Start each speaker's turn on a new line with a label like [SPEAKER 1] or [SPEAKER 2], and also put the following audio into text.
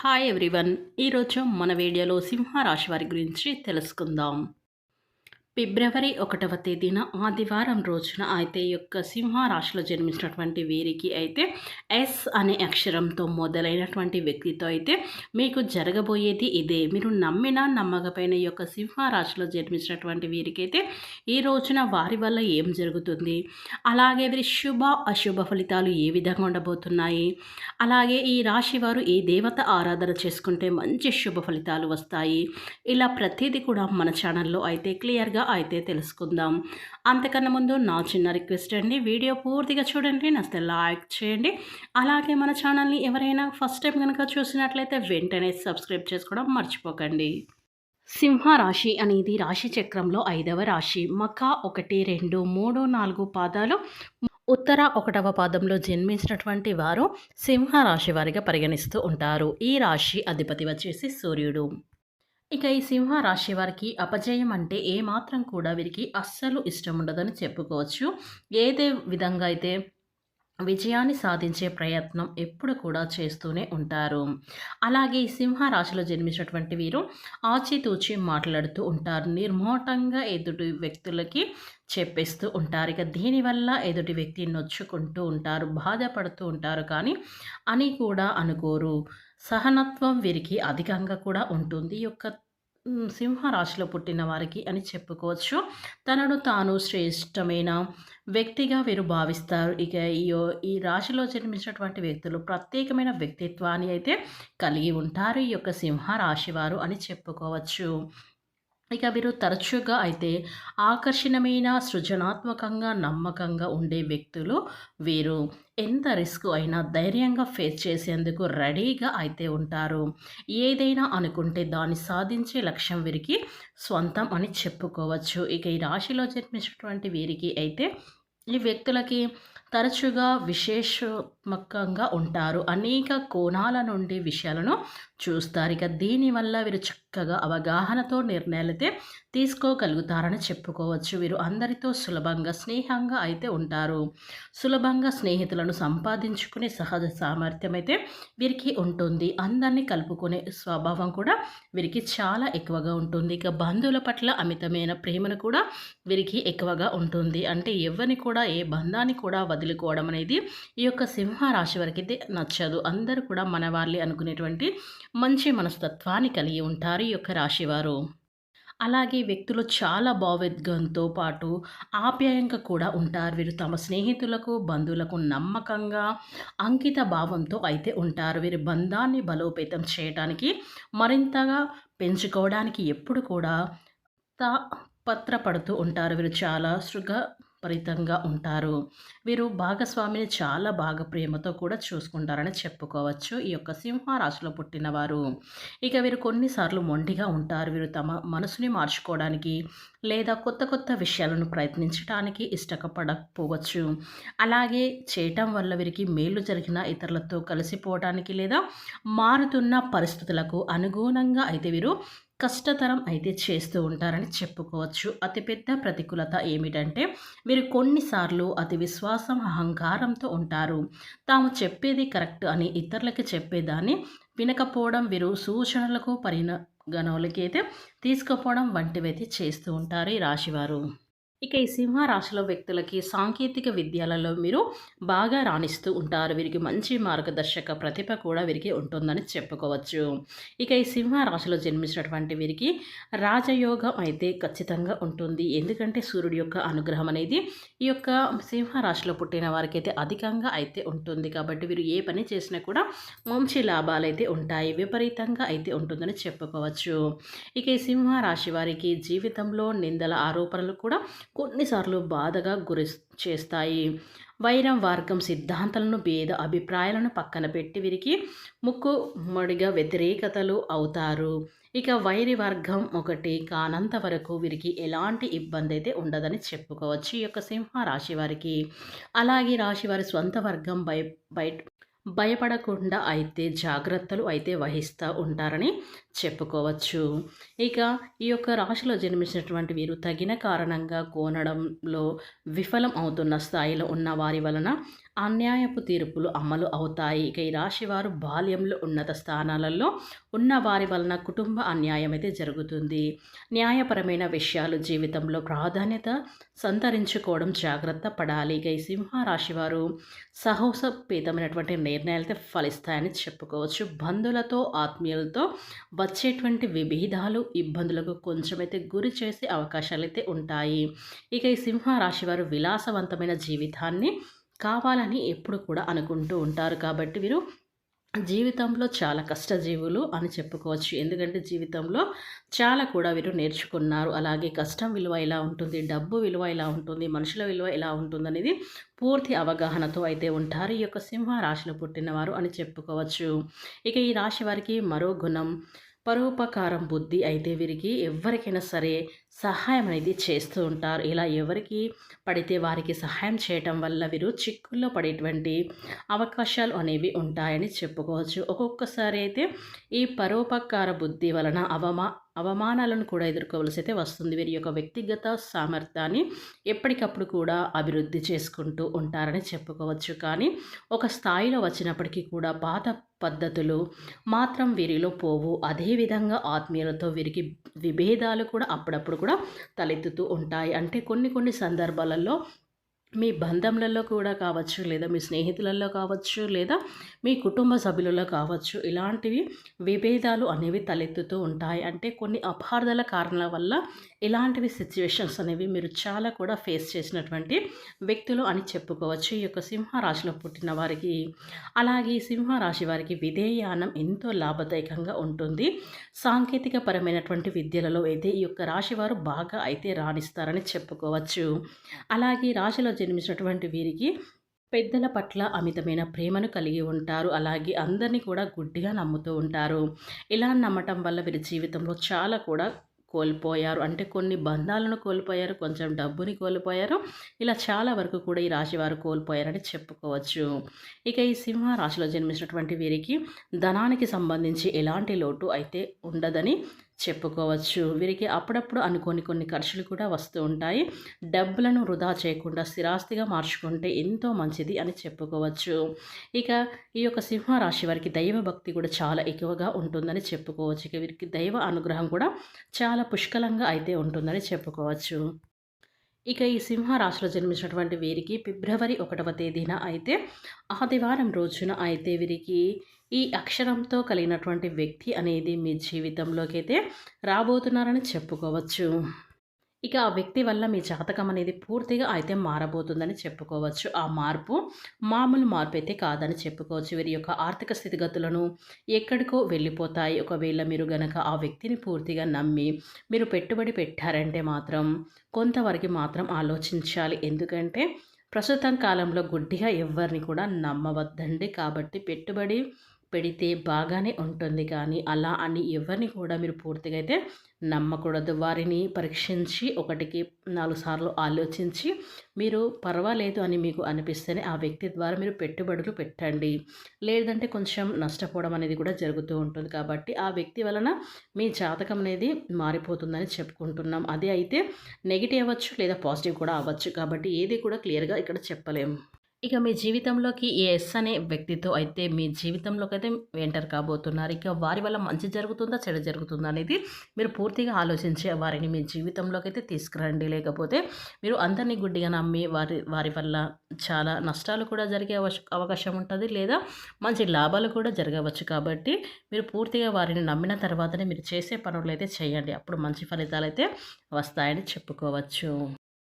[SPEAKER 1] Hi everyone. ఈరోజు మన వీడియోలో సింహరాశి వారి గురించి తెలుసుకుందాం. ఫిబ్రవరి 1వ తేదీన ఆదివారం రోజున అయితే ఈ యొక్క సింహ రాశిలో జన్మించినటువంటి వీరికి అయితే ఎస్ అనే అక్షరంతో మొదలైనటువంటి వ్యక్తితో అయితే మీకు జరగబోయేది ఇదే. మీరు నమ్మినా నమ్మకపోయిన ఈ యొక్క సింహ రాశిలో జన్మించినటువంటి వీరికైతే ఈ రోజున వారి వల్ల ఏం జరుగుతుంది, అలాగే వీరి శుభ అశుభ ఫలితాలు ఏ విధంగా ఉండబోతున్నాయి, అలాగే ఈ రాశి వారు ఏ దేవత ఆరాధన చేసుకుంటే మంచి శుభ ఫలితాలు వస్తాయి, ఇలా ప్రతిదీ కూడా మన ఛానల్లో అయితే క్లియర్గా అయితే తెలుసుకుందాం. అంతకన్నా ముందు నా చిన్న రిక్వెస్ట్ అండి, వీడియో పూర్తిగా చూడండి, నచ్చితే లైక్ చేయండి. అలాగే మన ఛానల్ని ఎవరైనా ఫస్ట్ టైం కనుక చూసినట్లయితే వెంటనే సబ్స్క్రైబ్ చేసుకోవడం మర్చిపోకండి. సింహ రాశి అనేది రాశి చక్రంలో 5వ రాశి. మఖ 1, 2, 3, 4 పాదాలు, ఉత్తర 1వ పాదంలో జన్మించినటువంటి వారు సింహ రాశి వారిగా పరిగణిస్తూ ఉంటారు. ఈ రాశి అధిపతి వచ్చేసి సూర్యుడు. ఇక ఈ సింహ రాశి వారికి అపజయం అంటే ఏమాత్రం కూడా వీరికి అస్సలు ఇష్టం ఉండదని చెప్పుకోవచ్చు. ఏదే విధంగా అయితే విజయాన్ని సాధించే ప్రయత్నం ఎప్పుడు కూడా చేస్తూనే ఉంటారు. అలాగే ఈ సింహ రాశిలో జన్మించినటువంటి వీరు ఆచితూచి మాట్లాడుతూ ఉంటారు. నిర్మోహటంగా ఎదుటి వ్యక్తులకి చెప్పేస్తూ ఉంటారు. ఇక దీనివల్ల ఎదుటి వ్యక్తి నొచ్చుకుంటూ ఉంటారు, బాధపడుతూ ఉంటారు, కానీ అని కూడా అనుకోరు. సహనత్వం వీరికి అధికంగా కూడా ఉంటుంది ఈ యొక్క సింహ రాశిలో పుట్టిన వారికి అని చెప్పుకోవచ్చు. తనను తాను శ్రేష్టమైన వ్యక్తిగా వీరు భావిస్తారు. ఇక ఈ రాశిలో జన్మించినటువంటి వ్యక్తులు ప్రత్యేకమైన వ్యక్తిత్వాన్ని అయితే కలిగి ఉంటారు ఈ యొక్క సింహ రాశి వారు అని చెప్పుకోవచ్చు. ఇక వీరు తరచుగా అయితే ఆకర్షణమైన, సృజనాత్మకంగా, నమ్మకంగా ఉండే వ్యక్తులు వీరు. ఎంత రిస్క్ అయినా ధైర్యంగా ఫేస్ చేసేందుకు రెడీగా అయితే ఉంటారు. ఏదైనా అనుకుంటే దాన్ని సాధించే లక్ష్యం వీరికి స్వంతం అని చెప్పుకోవచ్చు. ఇక ఈ రాశిలో జన్మించినటువంటి వీరికి అయితే ఈ వ్యక్తులకి తరచుగా విశేషాత్మకంగా ఉంటారు. అనేక కోణాల నుండి విషయాలను చూస్తారు. ఇక దీనివల్ల వీరు చక్కగా అవగాహనతో నిర్ణయాలైతే తీసుకోగలుగుతారని చెప్పుకోవచ్చు. వీరు అందరితో సులభంగా, స్నేహంగా అయితే ఉంటారు. సులభంగా స్నేహితులను సంపాదించుకునే సహజ సామర్థ్యం అయితే వీరికి ఉంటుంది. అందరినీ కలుపుకునే స్వభావం కూడా వీరికి చాలా ఎక్కువగా ఉంటుంది. ఇక బంధువుల పట్ల అమితమైన ప్రేమను కూడా వీరికి ఎక్కువగా ఉంటుంది. అంటే ఎవరిని కూడా, ఏ బంధాన్ని కూడా వదులుకోవడం అనేది ఈ యొక్క సింహ రాశి వారికి అయితే నచ్చదు. అందరూ కూడా మన వాళ్ళే అనుకునేటువంటి మంచి మనస్తత్వాన్ని కలిగి ఉంటారు ఈ యొక్క రాశివారు. అలాగే వ్యక్తులు చాలా భావోద్వేగంతో పాటు ఆప్యాయంగా కూడా ఉంటారు. వీరు తమ స్నేహితులకు, బంధువులకు నమ్మకంగా, అంకిత భావంతో అయితే ఉంటారు. వీరి బంధాన్ని బలోపేతం చేయడానికి, మరింతగా పెంచుకోవడానికి ఎప్పుడు కూడా తాపత్రపడుతూ ఉంటారు. వీరు చాలా పరితంగా ఉంటారు. వీరు భాగస్వామిని చాలా బాగా ప్రేమతో కూడా చూసుకుంటారని చెప్పుకోవచ్చు ఈ యొక్క సింహ రాశిలో పుట్టినవారు. ఇక వీరు కొన్నిసార్లు మొండిగా ఉంటారు. వీరు తమ మనసుని మార్చుకోవడానికి లేదా కొత్త కొత్త విషయాలను ప్రయత్నించడానికి ఇష్టపడకపోవచ్చు. అలాగే చేయటం వల్ల వీరికి మేలు జరిగిన ఇతరులతో కలిసిపోవడానికి లేదా మారుతున్న పరిస్థితులకు అనుగుణంగా అయితే వీరు కష్టతరం అయితే చేస్తూ ఉంటారని చెప్పుకోవచ్చు. అతిపెద్ద ప్రతికూలత ఏమిటంటే వీరు కొన్నిసార్లు అతి విశ్వాసం, అహంకారంతో ఉంటారు. తాము చెప్పేది కరెక్ట్ అని ఇతరులకి చెప్పేదాన్ని వినకపోవడం, వీరు సూచనలకు పరిగణలోకి అయితే తీసుకుపోవడం వంటివైతే చేస్తూ ఉంటారు ఈ రాశివారు. ఇక ఈ సింహ రాశిలో వ్యక్తులకి సాంకేతిక విద్యలలో మీరు బాగా రాణిస్తూ ఉంటారు. వీరికి మంచి మార్గదర్శక ప్రతిభ కూడా వీరికి ఉంటుందని చెప్పుకోవచ్చు. ఇక ఈ సింహ రాశిలో జన్మించినటువంటి వీరికి రాజయోగం అయితే ఖచ్చితంగా ఉంటుంది. ఎందుకంటే సూర్యుడి యొక్క అనుగ్రహం అనేది ఈ యొక్క సింహ రాశిలో పుట్టిన వారికి అయితే అధికంగా అయితే ఉంటుంది. కాబట్టి వీరు ఏ పని చేసినా కూడా మంచి లాభాలు అయితే ఉంటాయి, విపరీతంగా అయితే ఉంటుందని చెప్పుకోవచ్చు. ఇక ఈ సింహ రాశి వారికి జీవితంలో నిందల ఆరోపణలు కూడా కొన్నిసార్లు బాధగా గురి చేస్తాయి. వైరం, వర్గం సిద్ధాంతాలను, భేద అభిప్రాయాలను పక్కన పెట్టి వీరికి ముక్కుమ్మడిగా వ్యతిరేకతలు అవుతారు. ఇక వైరి వర్గం ఒకటి కానంత వరకు వీరికి ఎలాంటి ఇబ్బంది అయితే ఉండదని చెప్పుకోవచ్చు ఈ యొక్క సింహ రాశి వారికి. అలాగే రాశి వారి స్వంత వర్గం బయట భయపడకుండా అయితే జాగ్రత్తలు అయితే వహిస్తూ ఉంటారని చెప్పుకోవచ్చు. ఇక ఈ యొక్క రాశిలో జన్మించినటువంటి వీరు తగిన కారణంగా కోనడంలో విఫలం అవుతున్న స్థాయిలో ఉన్న వారి వలన అన్యాయపు తీర్పులు అమలు అవుతాయి. ఇక ఈ రాశి వారు బాల్యంలో ఉన్నత స్థానాలలో ఉన్న వారి వలన కుటుంబ అన్యాయం అయితే జరుగుతుంది. న్యాయపరమైన విషయాలు జీవితంలో ప్రాధాన్యత సంతరించుకోవడం జాగ్రత్త పడాలి. ఇక ఈ సింహ రాశి వారు సాహసోపేతమైనటువంటి నిర్ణయాలతో ఫలిస్తాయని చెప్పుకోవచ్చు. బంధువులతో ఆత్మీయులతో వచ్చేటువంటి విభేదాలు ఇబ్బందులకు కొంచెమైతే గురి చేసే అవకాశాలైతే ఉంటాయి. ఇక ఈ సింహ రాశి వారు విలాసవంతమైన జీవితాన్ని కావాలని ఎప్పుడు కూడా అనుకుంటూ ఉంటారు. కాబట్టి వీరు జీవితంలో చాలా కష్టజీవులు అని చెప్పుకోవచ్చు. ఎందుకంటే జీవితంలో చాలా కూడా వీరు నేర్చుకున్నారు. అలాగే కష్టం విలువ ఎలా ఉంటుంది, డబ్బు విలువ ఎలా ఉంటుంది, మనుషుల విలువ ఎలా ఉంటుందనేది పూర్తి అవగాహనతో అయితే ఉంటారు ఈ యొక్క సింహ రాశిలో పుట్టినవారు అని చెప్పుకోవచ్చు. ఇక ఈ రాశి వారికి మరో గుణం పరోపకారం బుద్ధి అయితే వీరికి ఎవరికైనా సరే సహాయం అనేది చేస్తూ ఉంటారు. ఇలా ఎవరికి పడితే వారికి సహాయం చేయటం వల్ల వీరు చిక్కుల్లో పడేటువంటి అవకాశాలు అనేవి ఉంటాయని చెప్పుకోవచ్చు. ఒక్కొక్కసారి అయితే ఈ పరోపకార బుద్ధి వలన అవమానాలను కూడా ఎదుర్కోవలసి అయితే వస్తుంది. వీరి యొక్క వ్యక్తిగత సామర్థ్యాన్ని ఎప్పటికప్పుడు కూడా అభివృద్ధి చేసుకుంటూ ఉంటారని చెప్పుకోవచ్చు. కానీ ఒక స్థాయిలో వచ్చినప్పటికీ కూడా పాత పద్ధతులు మాత్రం వీరిలో పోవు. అదేవిధంగా ఆత్మీయులతో వీరికి విభేదాలు కూడా అప్పుడప్పుడు కూడా తలెత్తుతూ ఉంటాయి. అంటే కొన్ని సందర్భాలలో మీ బంధంలలో కూడా కావచ్చు, లేదా మీ స్నేహితులలో కావచ్చు, లేదా మీ కుటుంబ సభ్యులలో కావచ్చు, ఇలాంటివి విభేదాలు అనేవి తలెత్తుతూ ఉంటాయి. అంటే కొన్ని అపార్థాల కారణాల వల్ల ఇలాంటివి సిచ్యువేషన్స్ అనేవి మీరు చాలా కూడా ఫేస్ చేసినటువంటి వ్యక్తులు అని చెప్పుకోవచ్చు ఈ యొక్క సింహరాశిలో పుట్టిన వారికి. అలాగే సింహరాశి వారికి విధేయానం ఎంతో లాభదాయకంగా ఉంటుంది. సాంకేతిక పరమైనటువంటి విద్యలలో అయితే ఈ యొక్క రాశి వారు బాగా అయితే రాణిస్తారని చెప్పుకోవచ్చు. అలాగే రాశిలో జన్మించినటువంటి వీరికి పెద్దల పట్ల అమితమైన ప్రేమను కలిగి ఉంటారు. అలాగే అందరినీ కూడా గుడ్డిగా నమ్ముతూ ఉంటారు. ఇలా నమ్మటం వల్ల వీరి జీవితంలో చాలా కూడా కోల్పోయారు. అంటే కొన్ని బంధాలను కోల్పోయారు, కొంచెం డబ్బుని కోల్పోయారు. ఇలా చాలా వరకు కూడా ఈ రాశి వారు కోల్పోయారని చెప్పుకోవచ్చు. ఇక ఈ సింహ రాశిలో జన్మించినటువంటి వీరికి ధనానికి సంబంధించి ఎలాంటి లోటు అయితే ఉండదని చెప్పుకోవచ్చు. వీరికి అప్పుడప్పుడు అనుకోని కొన్ని ఖర్చులు కూడా వస్తూ ఉంటాయి. డబ్బులను వృధా చేయకుండా స్థిరాస్తిగా మార్చుకుంటే ఎంతో మంచిది అని చెప్పుకోవచ్చు. ఇక ఈ యొక్క సింహ రాశి వారికి దైవ భక్తి కూడా చాలా ఎక్కువగా ఉంటుందని చెప్పుకోవచ్చు. ఇక వీరికి దైవ అనుగ్రహం కూడా చాలా పుష్కలంగా అయితే ఉంటుందని చెప్పుకోవచ్చు. ఇక ఈ సింహ రాశిలో జన్మించినటువంటి వీరికి ఫిబ్రవరి 1వ తేదీన అయితే ఆదివారం రోజున అయితే వీరికి ఈ అక్షరంతో కలిగినటువంటి వ్యక్తి అనేది మీ జీవితంలోకి అయితే రాబోతున్నారని చెప్పుకోవచ్చు. ఇక ఆ వ్యక్తి వల్ల మీ జాతకం అనేది పూర్తిగా అయితే మారబోతుందని చెప్పుకోవచ్చు. ఆ మార్పు మామూలు మార్పు అయితే కాదని చెప్పుకోవచ్చు. వీరి యొక్క ఆర్థిక స్థితిగతులను ఎక్కడికో వెళ్ళిపోతాయి. ఒకవేళ మీరు గనక ఆ వ్యక్తిని పూర్తిగా నమ్మి మీరు పెట్టుబడి పెట్టారంటే మాత్రం కొంతవరకు మాత్రం ఆలోచించాలి. ఎందుకంటే ప్రస్తుతం కాలంలో గుడ్డిగా ఎవ్వరిని కూడా నమ్మవద్దండి. కాబట్టి పెట్టుబడి పెడితే బాగానే ఉంటుంది, కానీ అలా అని ఎవరిని కూడా మీరు పూర్తిగా అయితే నమ్మకూడదు. వారిని పరీక్షించి 1కి 4 సార్లు ఆలోచించి మీరు పర్వాలేదు అని మీకు అనిపిస్తేనే ఆ వ్యక్తి ద్వారా మీరు పెట్టుబడులు పెట్టండి. లేదంటే కొంచెం నష్టపోవడం అనేది కూడా జరుగుతూ ఉంటుంది. కాబట్టి ఆ వ్యక్తి వలన మీ జాతకం అనేది మారిపోతుందని చెప్పుకుంటున్నాం. అది అయితే నెగిటివ్ అవ్వచ్చు, లేదా పాజిటివ్ కూడా అవ్వచ్చు. కాబట్టి ఏది కూడా క్లియర్గా ఇక్కడ చెప్పలేము. ఇక మీ జీవితంలోకి ఈ ఎస్ అనే వ్యక్తితో అయితే మీ జీవితంలోకి అయితే ఎంటర్ కాబోతున్నారు. ఇక వారి వల్ల మంచి జరుగుతుందా, చెడు జరుగుతుందా అనేది మీరు పూర్తిగా ఆలోచించి వారిని మీ జీవితంలోకి అయితే తీసుకురండి. లేకపోతే మీరు అందరినీ గుడ్డిగా నమ్మి వారి వల్ల చాలా నష్టాలు కూడా జరిగే అవకాశం ఉంటుంది, లేదా మంచి లాభాలు కూడా జరగవచ్చు. కాబట్టి మీరు పూర్తిగా వారిని నమ్మిన తర్వాతనే మీరు చేసే పనులు అయితే చేయండి. అప్పుడు మంచి ఫలితాలు అయితే వస్తాయని చెప్పుకోవచ్చు.